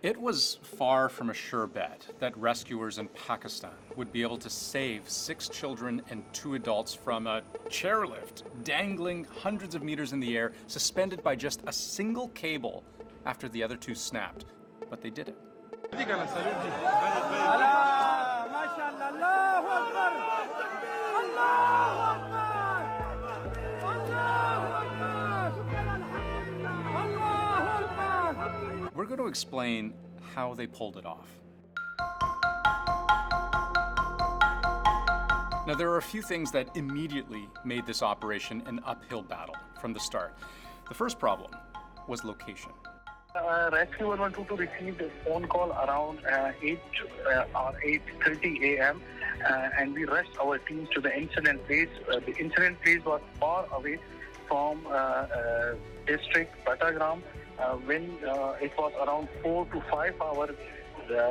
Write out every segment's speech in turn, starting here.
It was far from a sure bet that rescuers in Pakistan would be able to save 6 children and 2 adults from a chairlift dangling hundreds of meters in the air, suspended by just a single cable after the other 2 snapped. But they did it. We're going to explain how they pulled it off. Now, there are a few things that immediately made this operation an uphill battle from the start. The first problem was location. Rescue 112 received a phone call around 8:30 a.m. And we rushed our teams to the incident place. The incident place was far away from district Batagram. When it was around 4 to 5 hours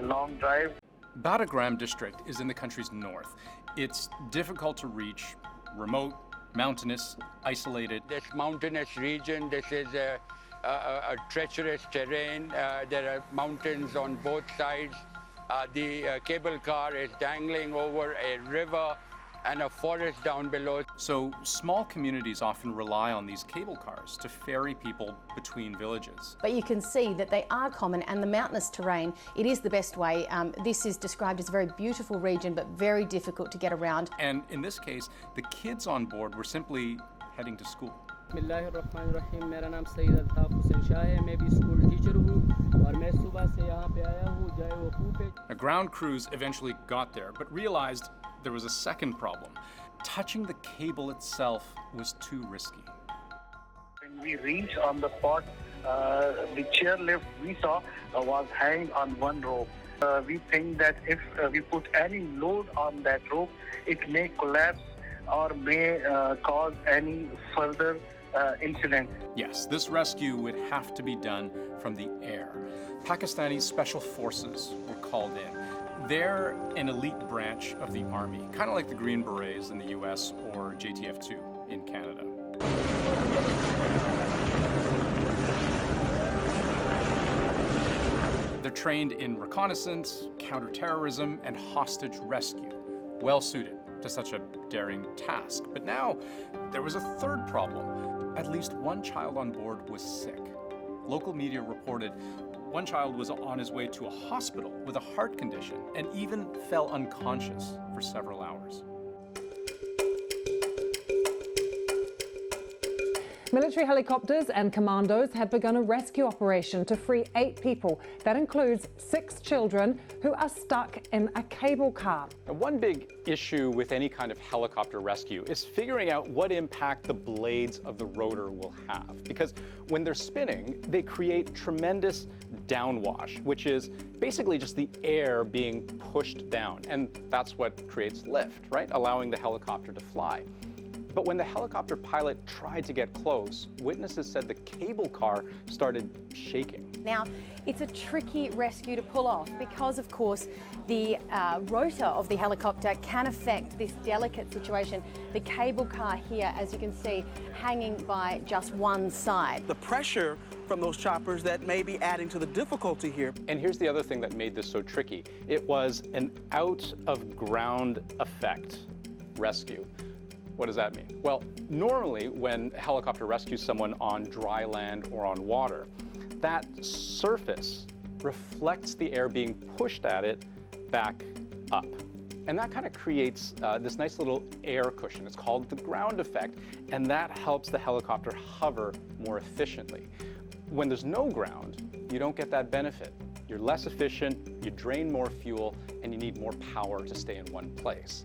long drive. Batagram district is in the country's north. It's difficult to reach, remote, mountainous, isolated. This mountainous region, this is a treacherous terrain. There are mountains on both sides. The cable car is dangling over a river and a forest down below. So small communities often rely on these cable cars to ferry people between villages. But you can see that they are common, and the mountainous terrain, it is the best way. This is described as a very beautiful region, but very difficult to get around. And in this case, the kids on board were simply heading to school. A ground crews eventually got there, but realized there was a second problem. Touching the cable itself was too risky. When we reached on the spot, the chairlift we saw was hanging on one rope. We think that if we put any load on that rope, it may collapse or may cause any further incident. Yes, this rescue would have to be done from the air. Pakistani special forces were called in. They're an elite branch of the Army, kind of like the Green Berets in the US or JTF-2 in Canada. They're trained in reconnaissance, counterterrorism, and hostage rescue. Well suited to such a daring task. But now, there was a third problem. At least one child on board was sick. Local media reported one child was on his way to a hospital with a heart condition and even fell unconscious for several hours. Military helicopters and commandos have begun a rescue operation to free 8 people. That includes 6 children who are stuck in a cable car. Now, one big issue with any kind of helicopter rescue is figuring out what impact the blades of the rotor will have. Because when they're spinning, they create tremendous downwash, which is basically just the air being pushed down. And that's what creates lift, right? Allowing the helicopter to fly. But when the helicopter pilot tried to get close, witnesses said the cable car started shaking. Now, it's a tricky rescue to pull off because, of course, the rotor of the helicopter can affect this delicate situation. The cable car here, as you can see, hanging by just one side. The pressure from those choppers that may be adding to the difficulty here. And here's the other thing that made this so tricky. It was an out-of-ground effect rescue. What does that mean? Well, normally when a helicopter rescues someone on dry land or on water, that surface reflects the air being pushed at it back up. And that kind of creates this nice little air cushion. It's called the ground effect, and that helps the helicopter hover more efficiently. When there's no ground, you don't get that benefit. You're less efficient, you drain more fuel, and you need more power to stay in one place.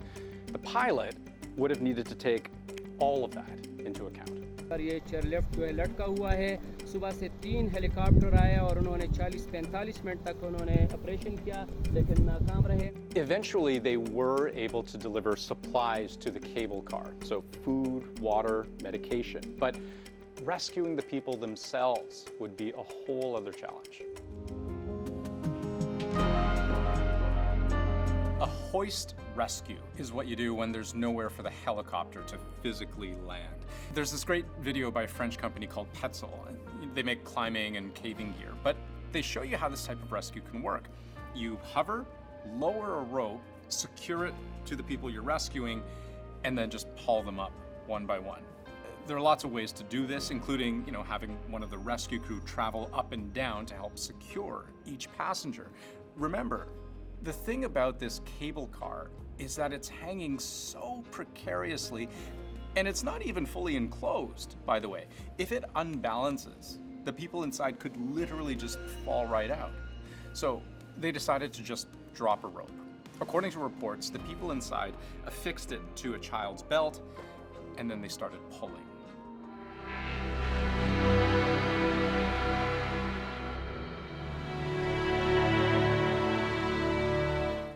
The pilot would have needed to take all of that into account. ये chairlift जो है लटका हुआ है सुबह से 3 helicopter आए और उन्होंने 40-45 मिनट तक उन्होंने ऑपरेशन किया लेकिन नाकाम रहे. Eventually they were able to deliver supplies to the cable car, so food, water, medication. But rescuing the people themselves would be a whole other challenge. A hoist rescue is what you do when there's nowhere for the helicopter to physically land. There's this great video by a French company called Petzl. They make climbing and caving gear, but They show you how this type of rescue can work. You hover, lower a rope, secure it to the people you're rescuing, and then just haul them up one by one. There are lots of ways to do this, including, having one of the rescue crew travel up and down to help secure each passenger. Remember, the thing about this cable car is that it's hanging so precariously, and it's not even fully enclosed, by the way. If it unbalances, the people inside could literally just fall right out. So they decided to just drop a rope. According to reports, the people inside affixed it to a child's belt, and then they started pulling.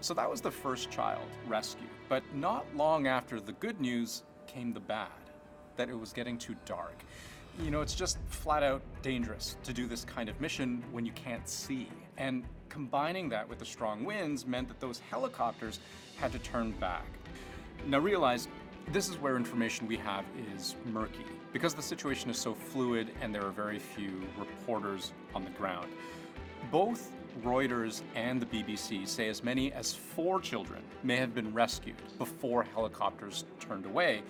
So that was the first child rescued. But not long after the good news came the bad, that it was getting too dark. It's just flat out dangerous to do this kind of mission when you can't see. And combining that with the strong winds meant that those helicopters had to turn back. Now realize, this is where information we have is murky, because the situation is so fluid and there are very few reporters on the ground. Both Reuters and the BBC say as many as 4 children may have been rescued before helicopters turned away,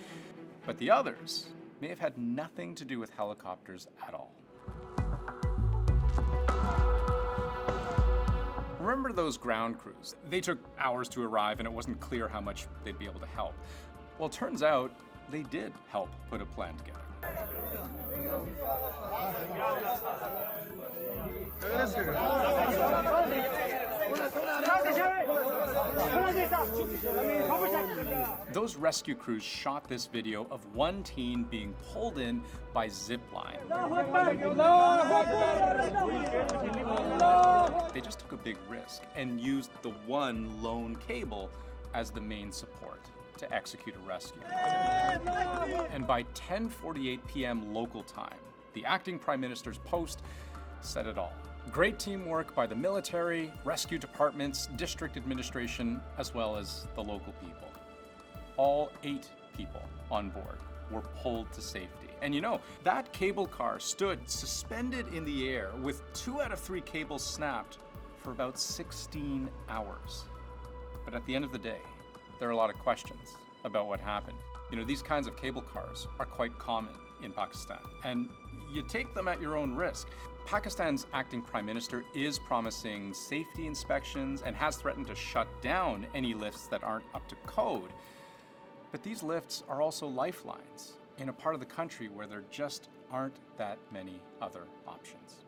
but the others may have had nothing to do with helicopters at all. Remember those ground crews? They took hours to arrive and it wasn't clear how much they'd be able to help. Well, it turns out they did help put a plan together. Those rescue crews shot this video of one teen being pulled in by zip line. They just took a big risk and used the one lone cable as the main support to execute a rescue. And by 10:48 p.m. local time, the acting Prime Minister's post said it all. Great teamwork by the military, rescue departments, district administration, as well as the local people. All 8 people on board were pulled to safety. And that cable car stood suspended in the air with 2 out of 3 cables snapped for about 16 hours. But at the end of the day, there are a lot of questions about what happened. These kinds of cable cars are quite common in Pakistan, and you take them at your own risk. Pakistan's acting Prime Minister is promising safety inspections and has threatened to shut down any lifts that aren't up to code. But these lifts are also lifelines in a part of the country where there just aren't that many other options.